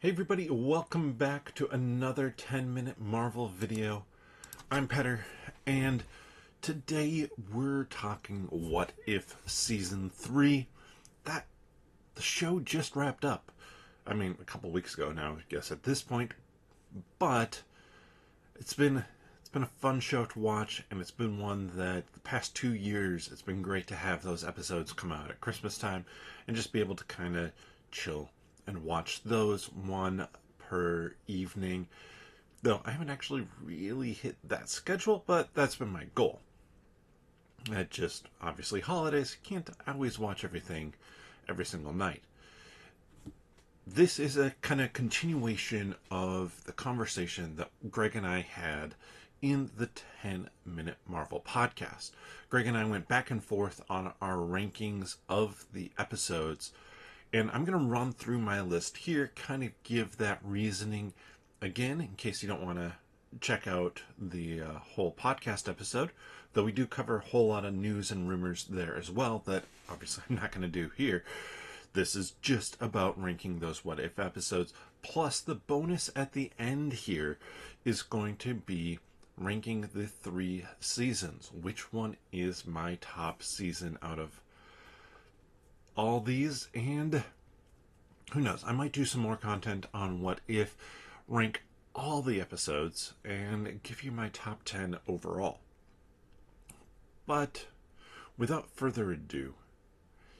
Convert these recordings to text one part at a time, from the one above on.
Hey everybody, welcome back to another 10-minute Marvel video. I'm Petter, and today we're talking What If Season 3. That the show just wrapped up. I mean, a couple weeks ago now, I guess at this point, but it's been a fun show to watch, and it's been one that the past 2 years it's been great to have those episodes come out at Christmas time and just be able to kind of chill and watch those one per evening. Though I haven't actually really hit that schedule, but that's been my goal. It just obviously holidays, can't always watch everything every single night. This is a kind of continuation of the conversation that Greg and I had in the 10-minute Marvel podcast. Greg and I went back and forth on our rankings of the episodes, and I'm going to run through my list here, kind of give that reasoning again in case you don't want to check out the whole podcast episode, though we do cover a whole lot of news and rumors there as well that obviously I'm not going to do here. This is just about ranking those What If episodes. Plus, the bonus at the end here is going to be ranking the 3 seasons. Which one is my top season out of all these? And who knows? I might do some more content on What If, rank all the episodes, and give you my top 10 overall. But without further ado,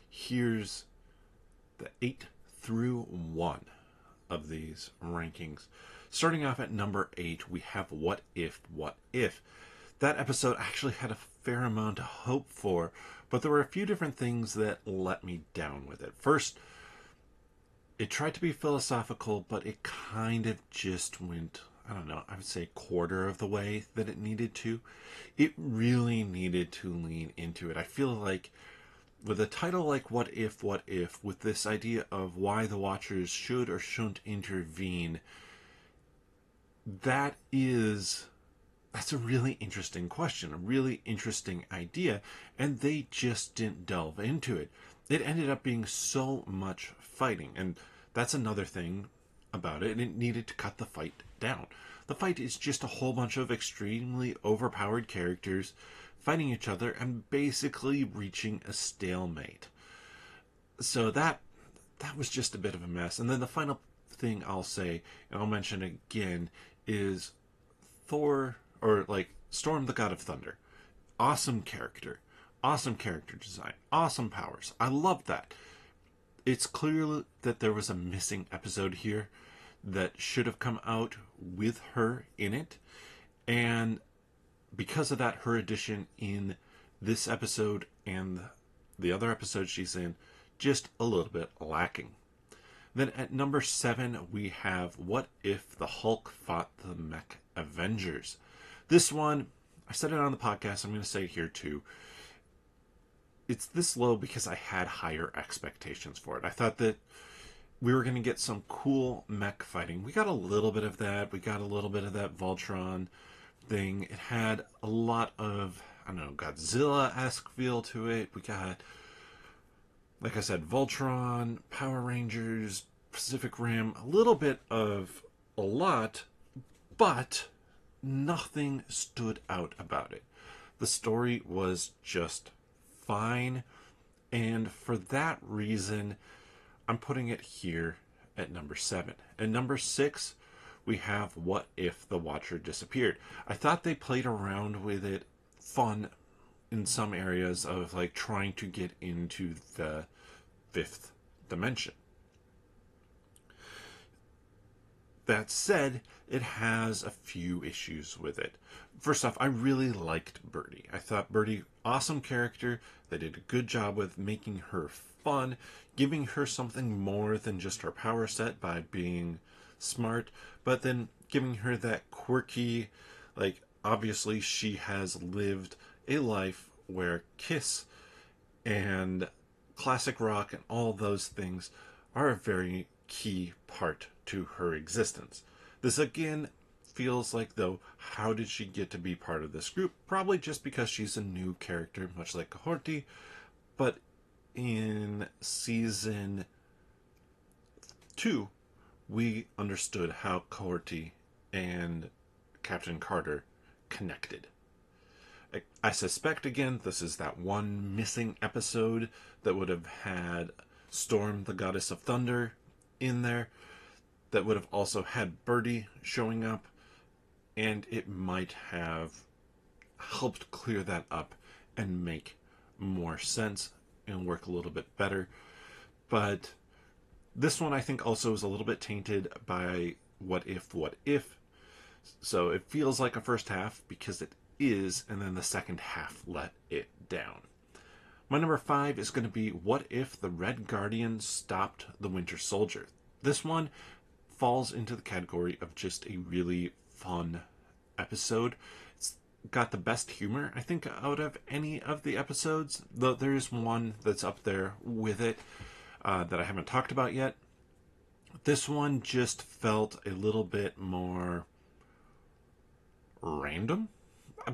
here's the 8 through 1 of these rankings. Starting off at number 8, we have What If, What If. That episode actually had a fair amount of hope for, but there were a few different things that let me down with it. First, it tried to be philosophical, but it kind of just went, I don't know, I would say quarter of the way that it needed to. It really needed to lean into it. I feel like with a title like What If, with this idea of why the Watchers should or shouldn't intervene, that's a really interesting question, a really interesting idea, and they just didn't delve into it. It ended up being so much fighting, and that's another thing about it. It needed to cut the fight down. The fight is just a whole bunch of extremely overpowered characters fighting each other and basically reaching a stalemate. So that was just a bit of a mess. And then the final thing I'll say, and I'll mention again, is Thor, or like Storm the God of Thunder. Awesome character design, awesome powers. I love that. It's clear that there was a missing episode here that should have come out with her in it, and because of that, her addition in this episode and the other episode she's in, just a little bit lacking. Then at number 7, we have What If the Hulk Fought the Mech Avengers. This one, I said it on the podcast, I'm going to say it here too. It's this low because I had higher expectations for it. I thought that we were going to get some cool mech fighting. We got a little bit of that. We got a little bit of that Voltron thing. It had a lot of, I don't know, Godzilla-esque feel to it. We got, like I said, Voltron, Power Rangers, Pacific Rim, a little bit of a lot, but nothing stood out about it. The story was just fine, and for that reason, I'm putting it here at number 7. At number 6, we have What If the Watcher Disappeared. I thought they played around with it fun in some areas of like trying to get into the 5th dimension. That said, it has a few issues with it. First off, I really liked Birdie. I thought Birdie, awesome character. They did a good job with making her fun, giving her something more than just her power set by being smart, but then giving her that quirky, like, obviously she has lived a life where Kiss and classic rock and all those things are a very key part to her existence. This again feels like, though, how did she get to be part of this group? Probably just because she's a new character, much like Kahorti, but in season 2, we understood how Corty and Captain Carter connected. I suspect, again, this is that one missing episode that would have had Storm, the Goddess of Thunder, in there, that would have also had Birdie showing up, and it might have helped clear that up and make more sense and work a little bit better. But this one, I think, also is a little bit tainted by what if. So it feels like a first half because it is, and then the second half let it down. My number 5 is going to be What If the Red Guardian Stopped the Winter Soldier? This one falls into the category of just a really fun episode. It's got the best humor, I think, out of any of the episodes, though there's one that's up there with it that I haven't talked about yet. This one just felt a little bit more random,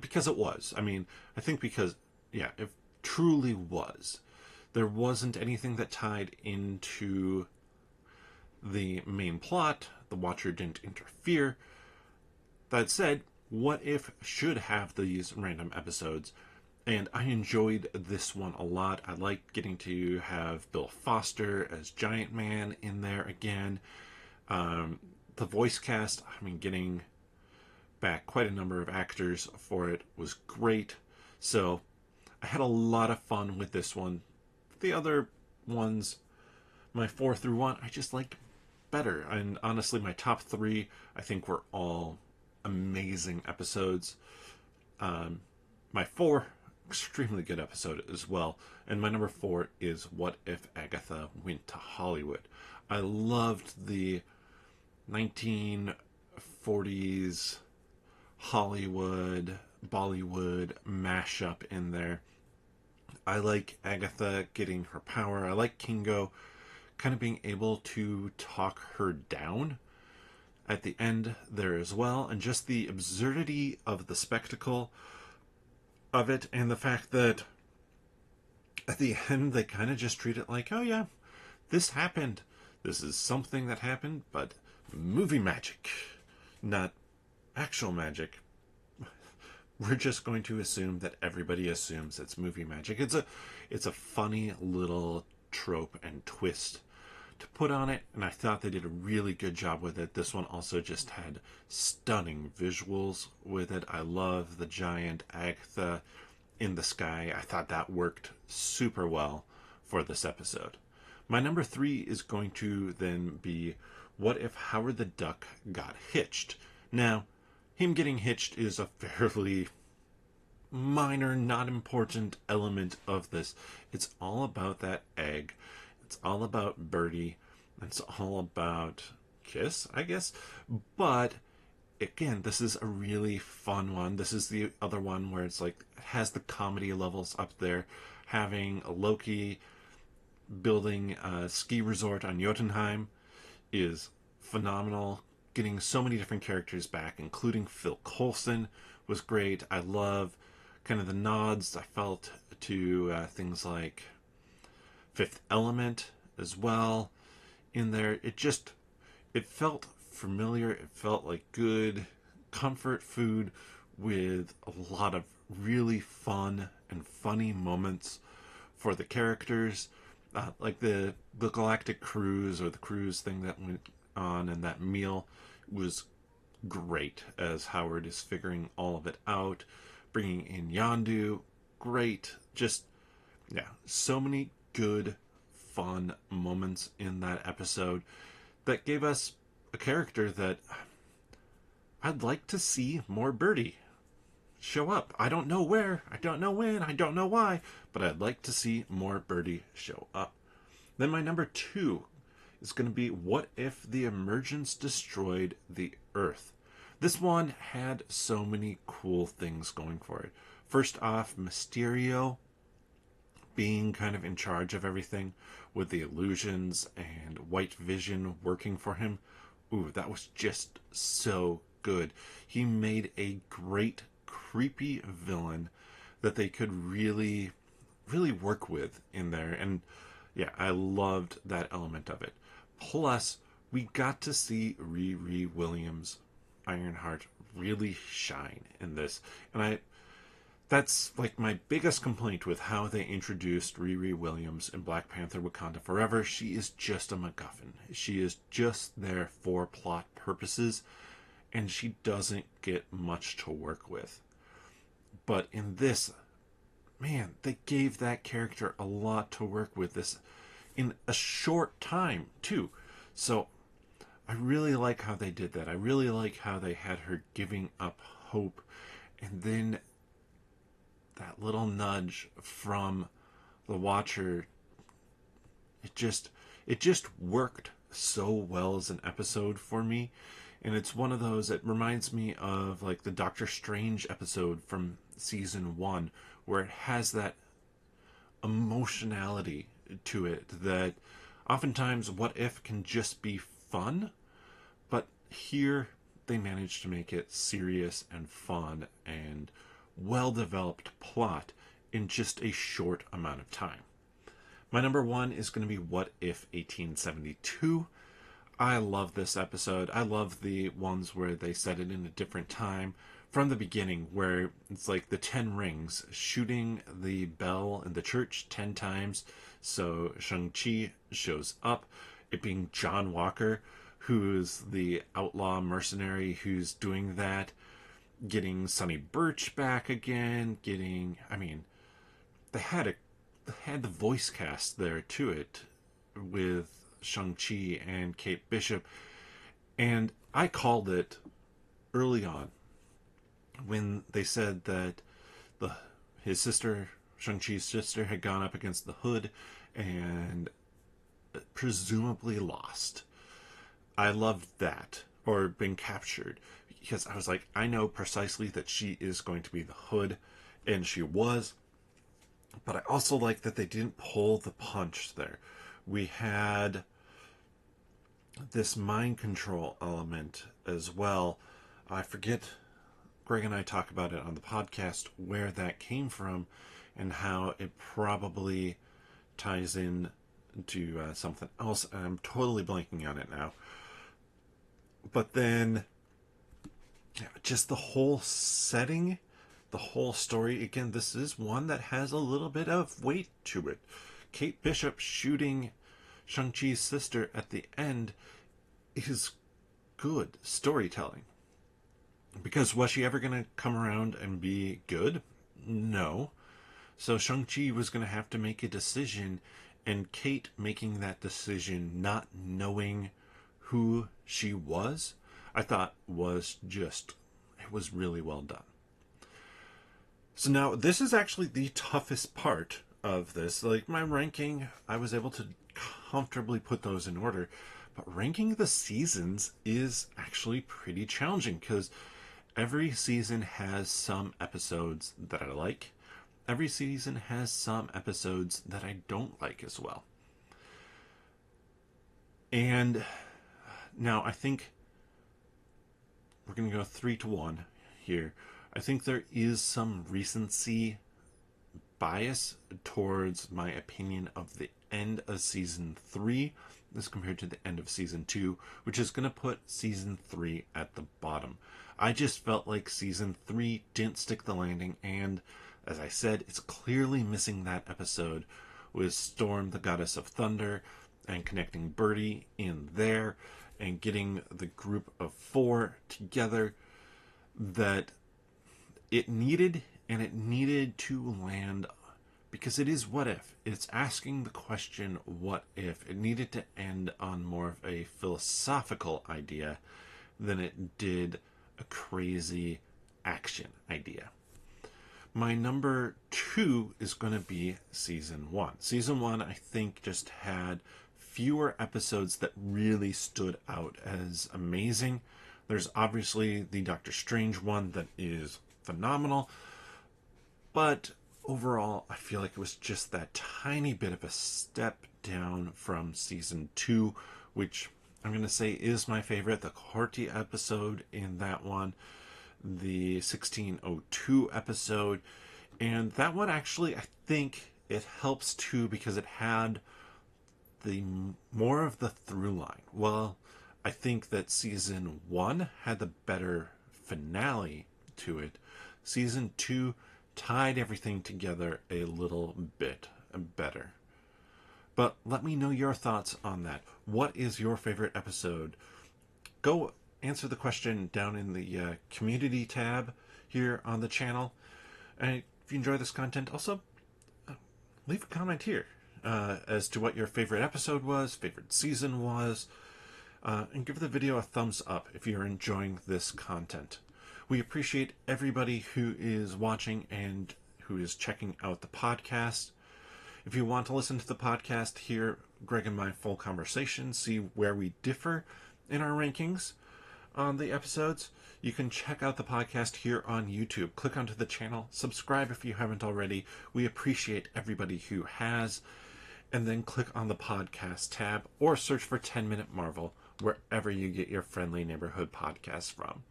because it was. I mean, I think because, yeah, it truly was. There wasn't anything that tied into the main plot. The Watcher didn't interfere. That said, What If should have these random episodes, and I enjoyed this one a lot. I like getting to have Bill Foster as Giant Man in there again. The voice cast, I mean, getting back quite a number of actors for it was great. So I had a lot of fun with this one. The other ones, my 4 through 1, I just like better. And honestly, my top 3, I think, were all amazing episodes. My 4, extremely good episode as well. And my number 4 is What If Agatha Went to Hollywood? I loved the 1940s Hollywood, Bollywood mashup in there. I like Agatha getting her power. I like Kingo kind of being able to talk her down at the end there as well. And just the absurdity of the spectacle of it, and the fact that at the end they kind of just treat it like, oh yeah, this happened. This is something that happened, but movie magic, not actual magic. We're just going to assume that everybody assumes it's movie magic. It's a funny little trope and twist to put on it, and I thought they did a really good job with it. This one also just had stunning visuals with it. I love the giant Agatha in the sky. I thought that worked super well for this episode. My number 3 is going to then be What If Howard the Duck Got Hitched? Now, him getting hitched is a fairly minor, not important element of this. It's all about that egg. It's all about Birdie. It's all about Kiss, I guess. But again, this is a really fun one. This is the other one where it's like, it has the comedy levels up there. Having Loki building a ski resort on Jotunheim is phenomenal. Getting so many different characters back, including Phil Coulson, was great. I love kind of the nods I felt to things like Fifth Element as well in there. It felt familiar. It felt like good comfort food with a lot of really fun and funny moments for the characters. Like the Galactic Cruise, or the cruise thing that went on, and that meal was great as Howard is figuring all of it out. Bringing in Yondu, great. Just, yeah, so many good, fun moments in that episode that gave us a character that I'd like to see more Birdie show up. I don't know where, I don't know when, I don't know why, but I'd like to see more Birdie show up. Then my number 2 is going to be What If the Emergence Destroyed the Earth? This one had so many cool things going for it. First off, Mysterio being kind of in charge of everything with the illusions and White Vision working for him. Ooh, that was just so good. He made a great creepy villain that they could really, really work with in there. And yeah, I loved that element of it. Plus, we got to see Riri Williams, Ironheart, really shine in this. And that's like my biggest complaint with how they introduced Riri Williams in Black Panther Wakanda Forever. She is just a MacGuffin. She is just there for plot purposes, and she doesn't get much to work with. But in this, man, they gave that character a lot to work with this in a short time, too. So I really like how they did that. I really like how they had her giving up hope, and then that little nudge from the Watcher, it just worked so well as an episode for me. And it's one of those that reminds me of like the Doctor Strange episode from season 1, where it has that emotionality to it that oftentimes What If can just be fun, but here they managed to make it serious and fun and well developed plot in just a short amount of time. My number 1 is going to be What If 1872. I love this episode. I love the ones where they set it in a different time from the beginning, where it's like the 10 rings, shooting the bell in the church 10 times. So Shang-Chi shows up, it being John Walker, who's the outlaw mercenary who's doing that, getting Sonny Birch back again, they had the voice cast there to it with Shang-Chi and Kate Bishop. And I called it early on when they said that his sister, Shang-Chi's sister, had gone up against the Hood and presumably lost. I loved that, or been captured, because I was like, I know precisely that she is going to be the Hood, and she was. But I also like that they didn't pull the punch there. We had this mind control element as well. I forget, Greg and I talk about it on the podcast, where that came from and how it probably ties in to something else. I'm totally blanking on it now. But then, just the whole setting, the whole story. Again, this is one that has a little bit of weight to it. Kate Bishop shooting Shang-Chi's sister at the end is good storytelling. Because was she ever going to come around and be good? No. So Shang-Chi was going to have to make a decision, and Kate making that decision, not knowing who she was, I thought it was really well done. So now, this is actually the toughest part of this. Like, my ranking, I was able to comfortably put those in order. But ranking the seasons is actually pretty challenging, because every season has some episodes that I like. Every season has some episodes that I don't like as well. And now I think we're going to go 3-1 here. I think there is some recency bias towards my opinion of the end of season 3 as compared to the end of season 2, which is going to put season 3 at the bottom. I just felt like season 3 didn't stick the landing, and as I said, it's clearly missing that episode with Storm, the Goddess of Thunder, and connecting Birdie in there, and getting the group of 4 together that it needed, and it needed to land, because it is What If. It's asking the question, what if? It needed to end on more of a philosophical idea than it did a crazy action idea. My number 2 is going to be season 1. Season 1, I think, just had fewer episodes that really stood out as amazing. There's obviously the Doctor Strange one that is phenomenal, but overall, I feel like it was just that tiny bit of a step down from season 2, which I'm going to say is my favorite. The Corti episode in that one, the 1602 episode, and that one actually, I think it helps too, because it had the more of the through line. Well, I think that season 1 had the better finale to it. Season 2 tied everything together a little bit better. But let me know your thoughts on that. What is your favorite episode? Go answer the question down in the community tab here on the channel. And if you enjoy this content, also leave a comment here as to what your favorite episode was, favorite season was, and give the video a thumbs up if you're enjoying this content. We appreciate everybody who is watching and who is checking out the podcast. If you want to listen to the podcast, hear Greg and my full conversation, see where we differ in our rankings on the episodes, you can check out the podcast here on YouTube. Click onto the channel, subscribe if you haven't already. We appreciate everybody who has. And then click on the podcast tab or search for 10 Minute Marvel wherever you get your friendly neighborhood podcasts from.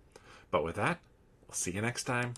But with that, we'll see you next time.